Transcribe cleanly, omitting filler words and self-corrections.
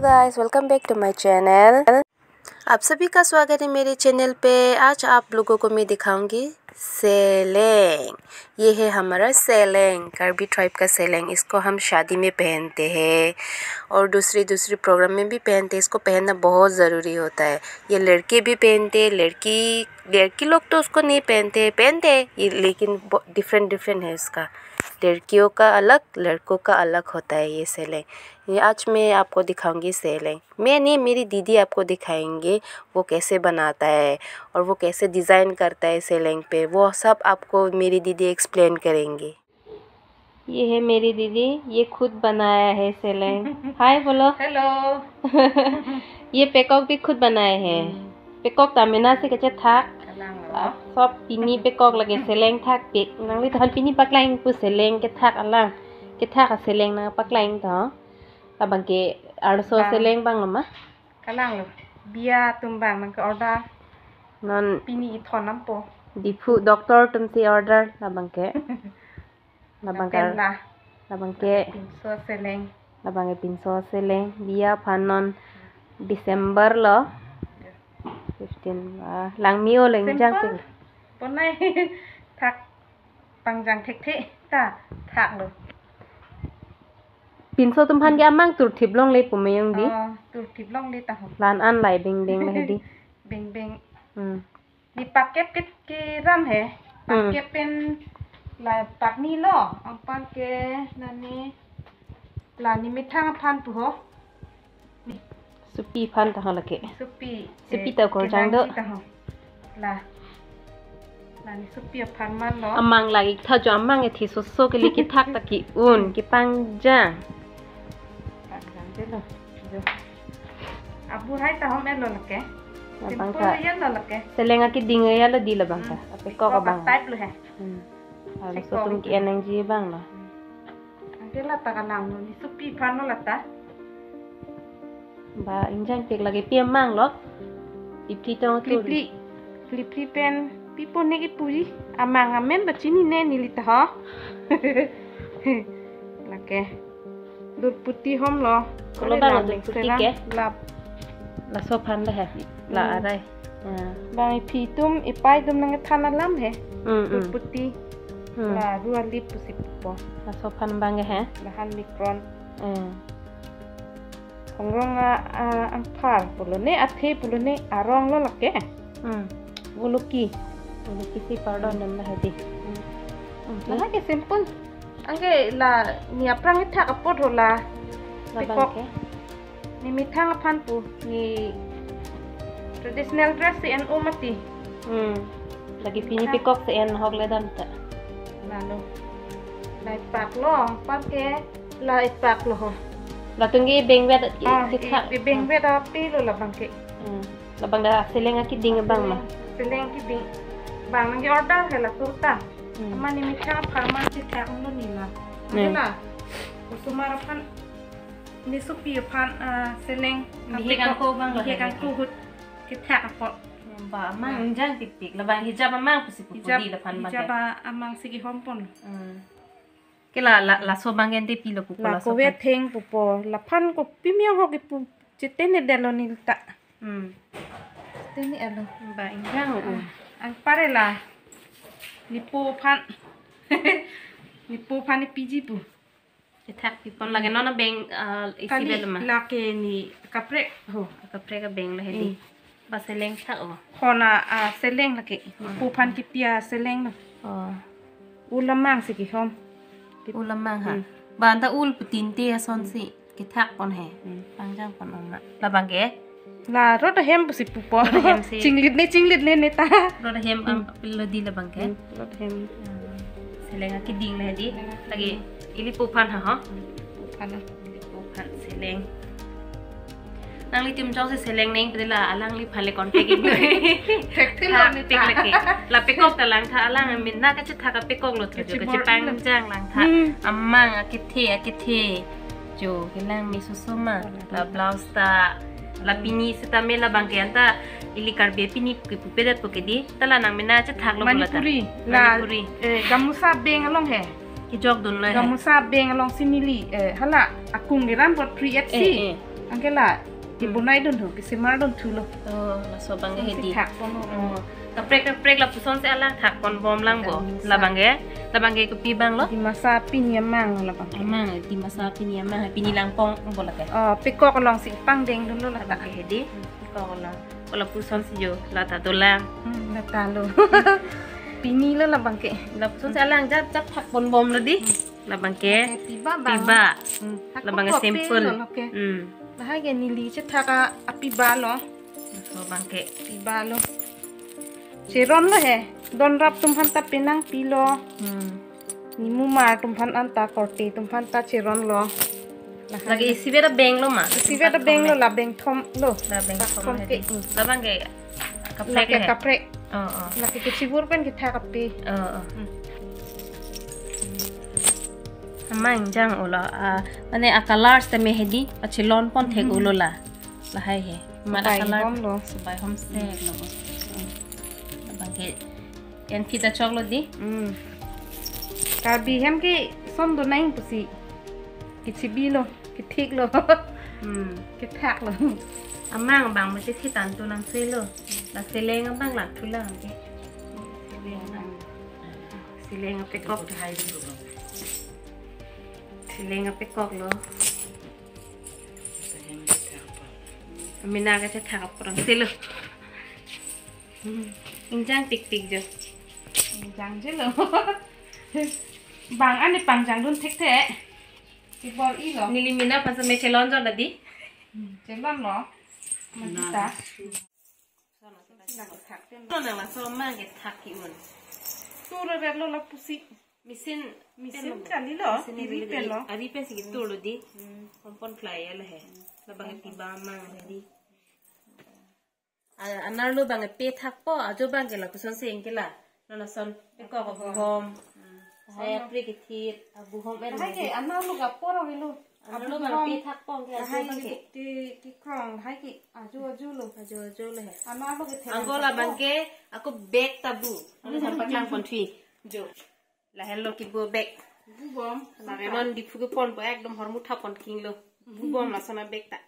Guys, welcome back to my channel. आप सभी का स्वागत है मेरे चैनल पे। आज आप लोगों को मैं दिखाऊंगी सेलेंग। ये है हमारा सेलेंग, कार्बी ट्राइब का सेलेंग। इसको हम शादी में पहनते हैं और दूसरी प्रोग्राम में भी पहनते हैं। इसको पहनना बहुत ज़रूरी होता है। ये लड़के भी पहनते हैं, लड़की लोग तो उसको नहीं पहनते ये, लेकिन डिफरेंट है इसका। लड़कियों का अलग, लड़कों का अलग होता है ये सेलेंग। ये आज मैं आपको दिखाऊंगी सेलेंग। मैं नहीं, मेरी दीदी आपको दिखाएंगे वो कैसे बनाता है और वो कैसे डिज़ाइन करता है सेलेंग पे। वो सब आपको मेरी दीदी एक्सप्लेन करेंगे। ये है मेरी दीदी, ये खुद बनाया है सेलेंग। हाय बोलो। हेलो। ये पेकॉक भी खुद बनाए हैं। पेकॉक तामिना से कच्चे था सब पिनी पेकॉक लगे सेलेंग था पेक नंगली तो हल पिनी पकलाइन पु सेलेंग के था अलांग के था का सेलेंग ना पकलाइन तो abang ke arso seleng bang lama kalang lo bia tumbang nang order non pini ithon nampo dipu doktor tum si order abang ke so seleng abang ke pinso seleng bia panon Desember lo 15 lang mio leng jang pil ponai thak pangjang thek ta thak lo pinso tumhan ya mang tur thip long le pumayong di tur thip long le ta lan an lai beng le di beng di paket ke ram he paket pen la pak ni lo ampan ke nani la ni mithang phan pu ho supi phan ta halake supi ta ko jang do la ni supi phan man lo amang lagi tha jo amang e thi so ke li ki thak ta ki un ki pangjang abu hai ta hom elo lake simple ya lo lake selenga ki dinga ya lo di la bang ka ape ko ka bang type lo he ala so tum ki enang ji bang la ante la ta kanang no ni supi phan no la ta ba injang pek lagi pi mang lo ipli tong tu klipli pen pipo ne ki puri amang amen ba chini ne ni lita ha lake dur putih hom lo kalau bang dur putih ke la so phan da he la arai bang pi tum ipai tum nang thana lam he dur putih la dua lip pusip po la so phan bang he la han mikron kongrong angkar pulone athe pulone arong lo lake Wuluki si pardon dan lah hati. Lah ke simple. Angge la ni aprang itha kapot hola. Pekok. Ni mithang aphan pu ni traditional dress si NO mati. Lagi pini pekok si en hog ledan ta. Lalu. Lai pak lo, pak ke lai pak lo ho. La tunggi beng wet kitha. Beng wet api lo la bangke. La bang da seleng aki ding bang ma. Seleng ki ding bang nang order hela turta amani mitha pharma si thak no ni la hela usumara phan ni supi phan seleng hi kan ko bang hi kan ku hut ki thak apot ba mang jang tik la bang hijab mang pusi di la phan ma hijab amang sigi hompon ke la so bang ente pi lo pu la ko we theng pu po la phan ko pimiang ho ki pu chitene delo ni ta ini alo ba injang ang pare la nipo phan ni piji pu thak pi pon lage nona beng isi bel ma la ke ni kapre ka beng la hedi ba seleng tha o khona seleng la ke pu phan ki pia seleng na ulamang se ki hom ulamang ha ban ta ul putin te son si ki thak pon he pangjang pon ma la bang ke la rota hem pusi pupo cinglit ne ta rota hem pillo di la bang ke rota hem seleng ki ding le di lagi ili pupan ha pupan seleng nang li tim jong se seleng neng pedela alang li phale kontek i tek thilo ni pek leke la pekok ta lang tha alang min na ka cha ka pekok lo thjo ka pang jang lang tha amang akithe jo hilang mi susuma la blouse ta la pini seta mela bangke anta ili karbe pini pupedat pokedi tala nang mena cha thak lo bolata manipuri gamusa beng along he ki jog dun le gamusa beng along simili hala akung geran bot 3FC angkela ibu nai dun ho kisi mar dun thulo la so bangge hedi thak kono kaprek la puson se alang thak kon bom lang bo la bangge ko pi bang lo di masa pinya mang la bang amang di masa pini amang pini lang pong bo la ke pikok long si pang deng dun lo la ta hedi ko la puson si jo la ta dolang la ta lo pini lo la bangke la puson se alang jat thak kon bom lo di la bangke tiba la bangge simple la hai ge nili che thaka api ba lo so bangke tiba lo Ciron lo he, don rap tumhan ta pinang pilo, nimu mar tumhan anta korti tumhan ta ciron lo. Lagi isi beda beng lo ma. Isi beda beng lo la beng thom lo. La beng thom ke. La bangge kaprek ke kaprek. Lagi ke cibur pen kita kapi. Amang jang ola mane akalar ste mehdi pachilon pon thek ulo la. La hai he. Mara akalar lo subai hom se lo. Bangke yan kita chocolate di kabi hem ke som do nai pusi ki chibi lo ki thik lo ki thak lo amang bang ma thi tan tu nang se lo la se leng bang la thula ke se leng pe kok thai lo se leng pe kok lo mina ka cha thak prang se lo injang tik jo injang je lo bang ane pangjang dun thik the ki bol I lo nilimina pas me chelon jo ladi chelon lo kita to na la so ma ge thak ki un tu lo re lo la pusi misin kali lo iri pe lo ari pe si tu lo di kompon fly ala he la bang ti ba ma di anar lo bang pe thak po ajo bang ke la puson se engela na son pe ko ko hom saya pre ke thit abu hom en hai ke anar lo ga poro lo anar lo bang pe thak po ke ajo bang ke ti krong hai ke ajo ajo le he anar lo ke angola bang ke aku bag tabu ani sampai lang pon thi jo la hello ki bo bag bu bom la remon di fuge pon bo ekdom hormu thapon king lo bu bom la sana bag ta